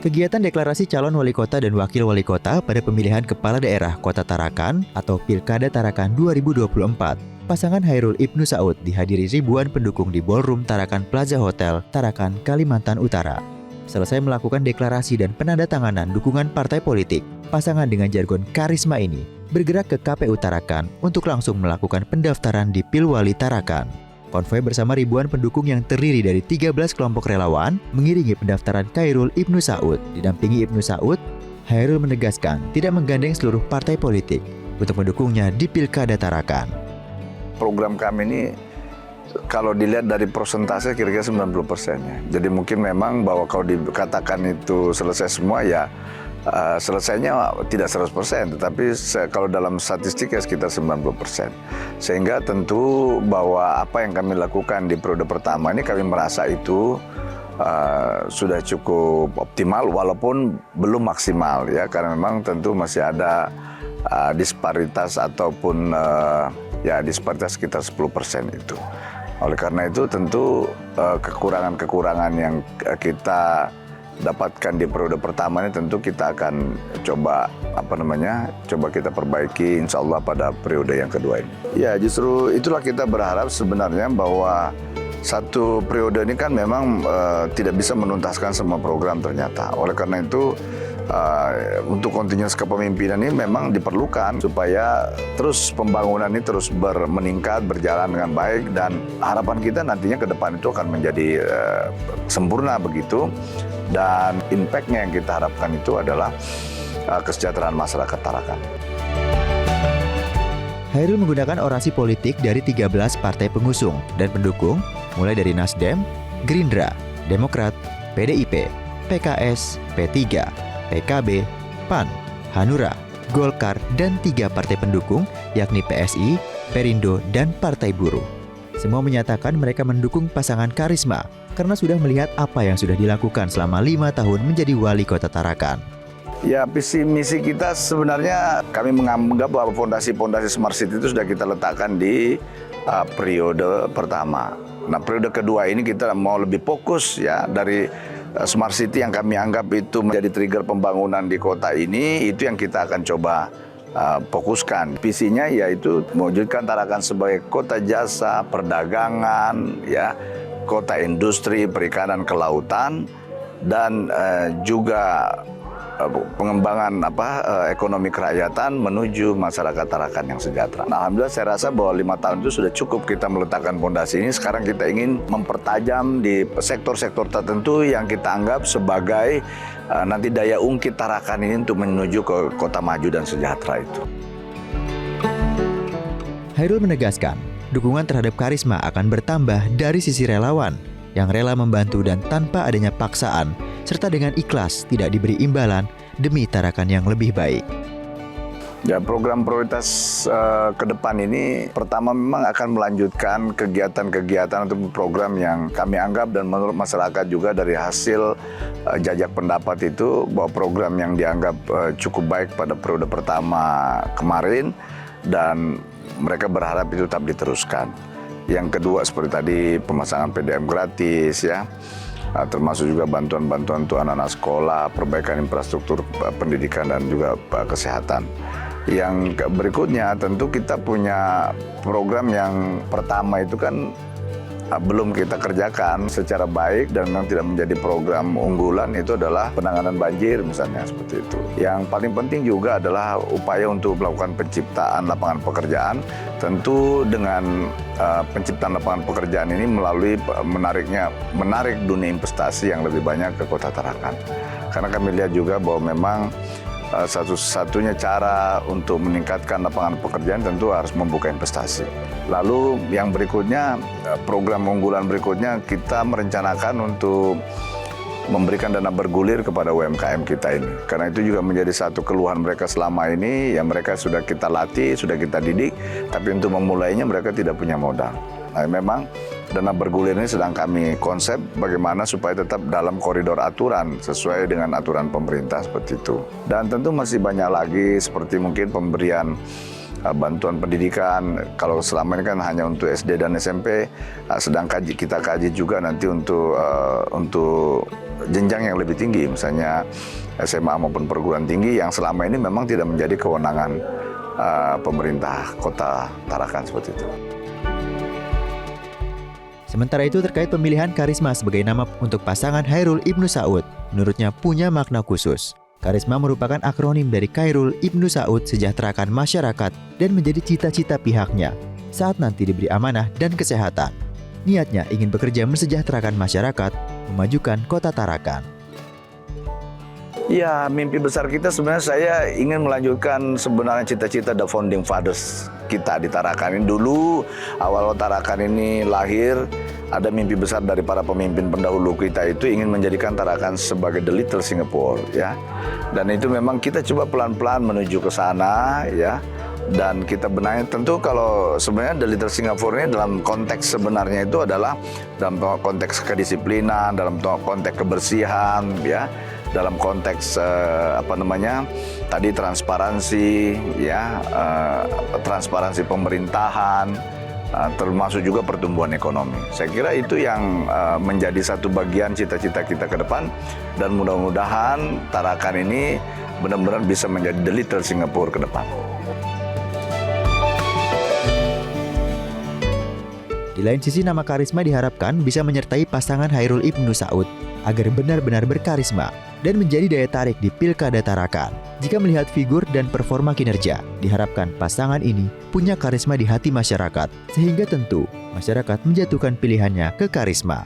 Kegiatan deklarasi calon wali kota dan wakil wali kota pada pemilihan kepala daerah Kota Tarakan atau Pilkada Tarakan 2024. Pasangan Hairul Ibnu Saud dihadiri ribuan pendukung di Ballroom Tarakan Plaza Hotel, Tarakan, Kalimantan Utara. Selesai melakukan deklarasi dan penandatanganan dukungan partai politik, pasangan dengan jargon karisma ini bergerak ke KPU Tarakan untuk langsung melakukan pendaftaran di Pilwali Tarakan. Konvoi bersama ribuan pendukung yang terdiri dari 13 kelompok relawan mengiringi pendaftaran Hairul Ibnu Saud. Didampingi Ibnu Saud, Hairul menegaskan tidak menggandeng seluruh partai politik untuk mendukungnya di Pilkada Tarakan. Program kami ini kalau dilihat dari persentase kira-kira 90% ya. Jadi mungkin memang bahwa kalau dikatakan itu selesai semua ya selesainya tidak 100%, tetapi kalau dalam statistik ya sekitar 90%. Sehingga tentu bahwa apa yang kami lakukan di periode pertama ini kami merasa itu sudah cukup optimal walaupun belum maksimal ya, karena memang tentu masih ada disparitas ataupun disparitas sekitar 10% itu. Oleh karena itu tentu kekurangan-kekurangan yang kita dapatkan di periode pertama ini tentu kita akan coba kita perbaiki insya Allah pada periode yang kedua ini. Ya justru itulah kita berharap sebenarnya bahwa satu periode ini kan memang tidak bisa menuntaskan semua program ternyata. Oleh karena itu untuk continuous kepemimpinan ini memang diperlukan supaya terus pembangunan ini terus meningkat, berjalan dengan baik, dan harapan kita nantinya ke depan itu akan menjadi sempurna begitu. Dan impact-nya yang kita harapkan itu adalah kesejahteraan masyarakat Tarakan. Hairul menggunakan orasi politik dari 13 partai pengusung dan pendukung, mulai dari Nasdem, Gerindra, Demokrat, PDIP, PKS, P3, PKB, PAN, Hanura, Golkar, dan 3 partai pendukung yakni PSI, Perindo, dan Partai Buruh. Semua menyatakan mereka mendukung pasangan karisma karena sudah melihat apa yang sudah dilakukan selama 5 tahun menjadi wali kota Tarakan. Ya, visi misi kita sebenarnya kami menganggap bahwa fondasi-fondasi Smart City itu sudah kita letakkan di periode pertama. Nah, periode kedua ini kita mau lebih fokus ya dari Smart City yang kami anggap itu menjadi trigger pembangunan di kota ini, itu yang kita akan coba fokuskan. Visinya yaitu mewujudkan Tarakan sebagai kota jasa, perdagangan, ya, kota industri, perikanan, kelautan, dan juga pengembangan ekonomi kerakyatan menuju masyarakat Tarakan yang sejahtera. Nah, alhamdulillah saya rasa bahwa 5 tahun itu sudah cukup kita meletakkan fondasi ini. Sekarang kita ingin mempertajam di sektor-sektor tertentu yang kita anggap sebagai nanti daya ungkit Tarakan ini untuk menuju ke kota maju dan sejahtera itu. Hairul menegaskan, dukungan terhadap karisma akan bertambah dari sisi relawan yang rela membantu dan tanpa adanya paksaan, serta dengan ikhlas tidak diberi imbalan demi Tarakan yang lebih baik. Ya, program prioritas ke depan ini pertama memang akan melanjutkan kegiatan-kegiatan atau program yang kami anggap dan menurut masyarakat juga dari hasil jajak pendapat itu bahwa program yang dianggap cukup baik pada periode pertama kemarin dan mereka berharap itu tetap diteruskan. Yang kedua seperti tadi pemasangan PDM gratis ya, termasuk juga bantuan-bantuan untuk anak-anak sekolah, perbaikan infrastruktur pendidikan dan juga kesehatan. Yang berikutnya tentu kita punya program yang pertama itu kan belum kita kerjakan secara baik dan memang tidak menjadi program unggulan, itu adalah penanganan banjir misalnya seperti itu. Yang paling penting juga adalah upaya untuk melakukan penciptaan lapangan pekerjaan, tentu dengan penciptaan lapangan pekerjaan ini melalui menarik dunia investasi yang lebih banyak ke kota Tarakan. Karena kami lihat juga bahwa memang satu-satunya cara untuk meningkatkan lapangan pekerjaan tentu harus membuka investasi. Lalu yang berikutnya, program unggulan berikutnya kita merencanakan untuk memberikan dana bergulir kepada UMKM kita ini. Karena itu juga menjadi satu keluhan mereka selama ini, yang mereka sudah kita latih, sudah kita didik, tapi untuk memulainya mereka tidak punya modal. Nah, memang dana bergulir ini sedang kami konsep bagaimana supaya tetap dalam koridor aturan sesuai dengan aturan pemerintah seperti itu. Dan tentu masih banyak lagi seperti mungkin pemberian bantuan pendidikan. Kalau selama ini kan hanya untuk SD dan SMP, sedang kita kaji juga nanti untuk jenjang yang lebih tinggi, misalnya SMA maupun perguruan tinggi yang selama ini memang tidak menjadi kewenangan pemerintah Kota Tarakan seperti itu. Sementara itu terkait pemilihan Karisma sebagai nama untuk pasangan Chairul Ibnu Saud, menurutnya punya makna khusus. Karisma merupakan akronim dari Chairul Ibnu Saud sejahterakan masyarakat dan menjadi cita-cita pihaknya saat nanti diberi amanah dan kesehatan. Niatnya ingin bekerja mensejahterakan masyarakat, memajukan Kota Tarakan. Ya, mimpi besar kita sebenarnya saya ingin melanjutkan sebenarnya cita-cita the founding fathers kita di Tarakan ini. Dulu awal Tarakan ini lahir, ada mimpi besar dari para pemimpin pendahulu kita itu ingin menjadikan Tarakan sebagai the little Singapore, ya. Dan itu memang kita coba pelan-pelan menuju ke sana, ya. Dan kita benahi, tentu kalau sebenarnya the little Singapore ini dalam konteks sebenarnya itu adalah dalam konteks kedisiplinan, dalam konteks kebersihan, ya. Dalam konteks tadi transparansi, ya, transparansi pemerintahan, termasuk juga pertumbuhan ekonomi. Saya kira itu yang menjadi satu bagian cita-cita kita ke depan, dan mudah-mudahan Tarakan ini benar-benar bisa menjadi the little Singapore ke depan. Di lain sisi, nama Karisma diharapkan bisa menyertai pasangan Chairul Ibnu Saud agar benar-benar berkarisma dan menjadi daya tarik di Pilkada Tarakan. Jika melihat figur dan performa kinerja, diharapkan pasangan ini punya karisma di hati masyarakat, sehingga tentu masyarakat menjatuhkan pilihannya ke Karisma.